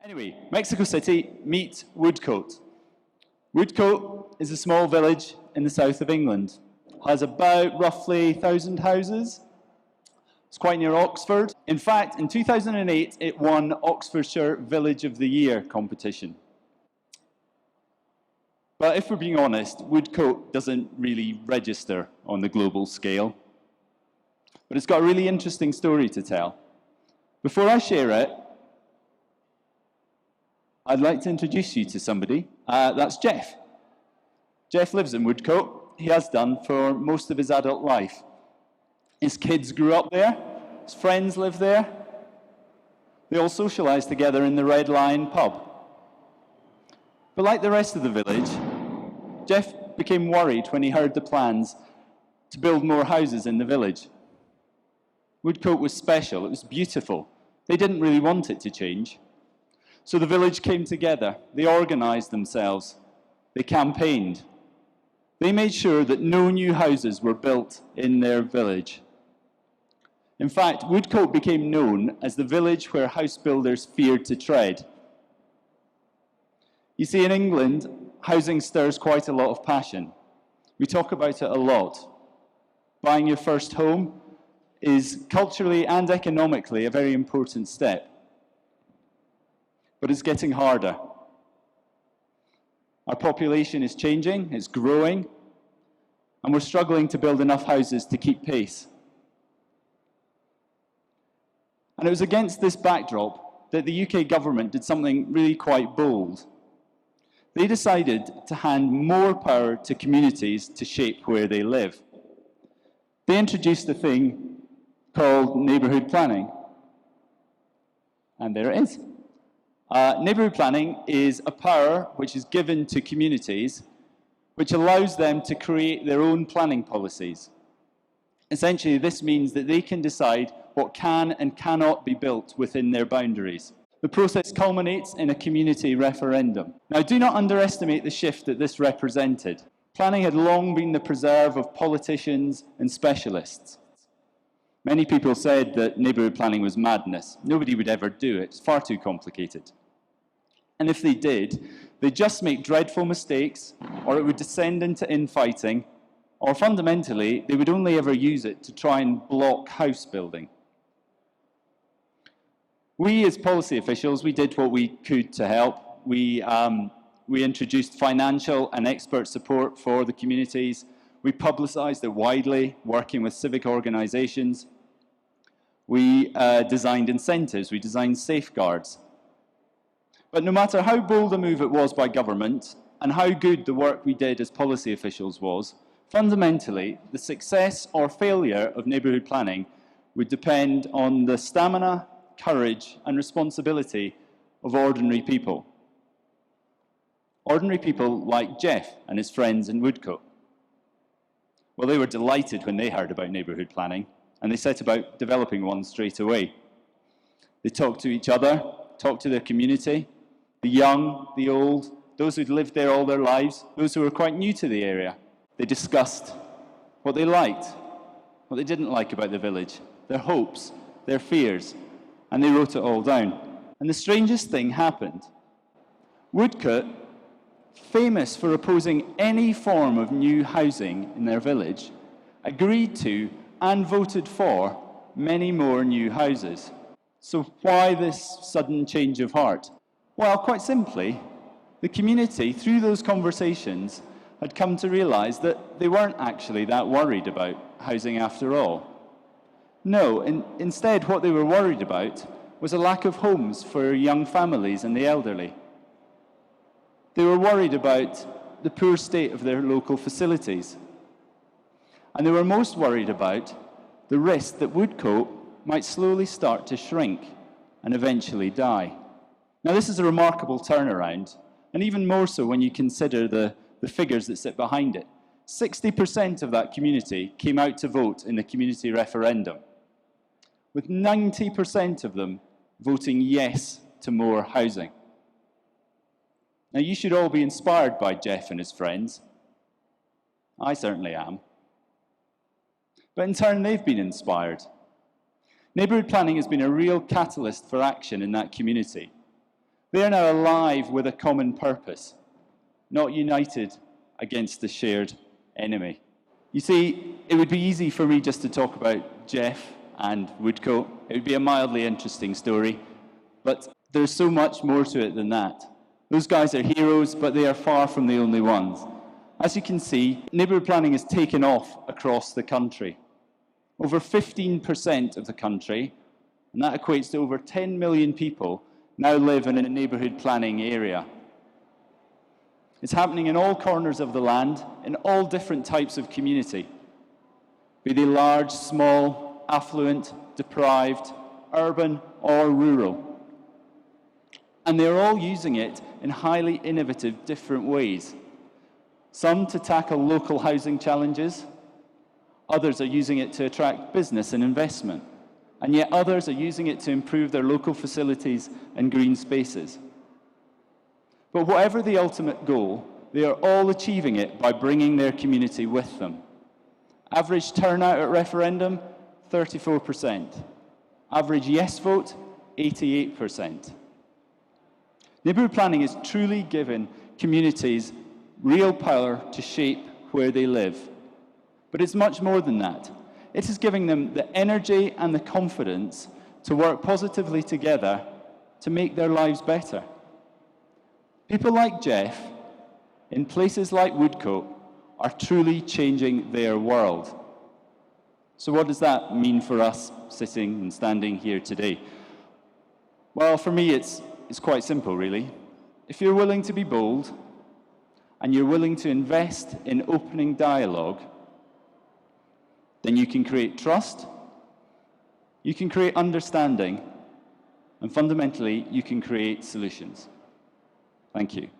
Anyway, Mexico City meet Woodcote. Woodcote is a small village in the south of England. Has about roughly 1,000 houses. It's quite near Oxford. In fact, in 2008, it won Oxfordshire Village of the Year competition. But if we're being honest, Woodcote doesn't really register on the global scale. But it's got a really interesting story to tell. Before I share it, I'd like to introduce you to somebody. That's Jeff. Jeff lives in Woodcote. He has done for most of his adult life. His kids grew up there. His friends live there. They all socialise together in the Red Lion pub. But like the rest of the village, Jeff became worried when he heard the plans to build more houses in the village. Woodcote was special. It was beautiful. They didn't really want it to change. So the village came together. They organised themselves. They campaigned. They made sure that no new houses were built in their village. In fact, Woodcote became known as the village where house builders feared to tread. You see, in England, housing stirs quite a lot of passion. We talk about it a lot. Buying your first home is culturally and economically a very important step. But it's getting harder. Our population is changing, it's growing, and we're struggling to build enough houses to keep pace. And it was against this backdrop that the UK government did something really quite bold. They decided to hand more power to communities to shape where they live. They introduced a thing called neighbourhood planning. And there it is. Neighbourhood planning is a power which is given to communities which allows them to create their own planning policies. Essentially, this means that they can decide what can and cannot be built within their boundaries. The process culminates in a community referendum. Now, do not underestimate the shift that this represented. Planning had long been the preserve of politicians and specialists. Many people said that neighbourhood planning was madness. Nobody would ever do it. It's far too complicated. And if they did, they'd just make dreadful mistakes, or it would descend into infighting, or fundamentally, they would only ever use it to try and block house building. We, as policy officials, we did what we could to help. We introduced financial and expert support for the communities. We publicised it widely, working with civic organisations. We designed incentives, we designed safeguards. But no matter how bold a move it was by government, and how good the work we did as policy officials was, fundamentally, the success or failure of neighbourhood planning would depend on the stamina, courage, and responsibility of ordinary people. Ordinary people like Jeff and his friends in Woodcote. Well, they were delighted when they heard about neighbourhood planning, and they set about developing one straight away. They talked to each other, talked to their community, the young, the old, those who'd lived there all their lives, those who were quite new to the area. They discussed what they liked, what they didn't like about the village, their hopes, their fears, and they wrote it all down. And the strangest thing happened. Woodcote, famous for opposing any form of new housing in their village, agreed to and voted for many more new houses. So why this sudden change of heart? Well, quite simply, the community, through those conversations, had come to realise that they weren't actually that worried about housing after all. No, instead what they were worried about was a lack of homes for young families and the elderly. They were worried about the poor state of their local facilities. And they were most worried about the risk that Woodcote might slowly start to shrink and eventually die. Now, this is a remarkable turnaround, and even more so when you consider the figures that sit behind it. 60% of that community came out to vote in the community referendum, with 90% of them voting yes to more housing. Now, you should all be inspired by Jeff and his friends. I certainly am. But in turn, they've been inspired. Neighbourhood planning has been a real catalyst for action in that community. They are now alive with a common purpose, not united against the shared enemy. You see, it would be easy for me just to talk about Jeff and Woodcote. It would be a mildly interesting story, but there's so much more to it than that. Those guys are heroes, but they are far from the only ones. As you can see, neighbourhood planning has taken off across the country. Over 15% of the country, and that equates to over 10 million people, now live in a neighbourhood planning area. It's happening in all corners of the land, in all different types of community, be they large, small, affluent, deprived, urban or rural. And they're all using it in highly innovative, different ways. Some to tackle local housing challenges, others are using it to attract business and investment, and yet others are using it to improve their local facilities and green spaces. But whatever the ultimate goal, they are all achieving it by bringing their community with them. Average turnout at referendum, 34%. Average yes vote, 88%. Neighbourhood planning is truly given communities real power to shape where they live. But it's much more than that. It is giving them the energy and the confidence to work positively together to make their lives better. People like Jeff, in places like Woodcote, are truly changing their world. So what does that mean for us sitting and standing here today? Well, for me, it's quite simple, really. If you're willing to be bold, and you're willing to invest in opening dialogue, then you can create trust, you can create understanding, and fundamentally, you can create solutions. Thank you.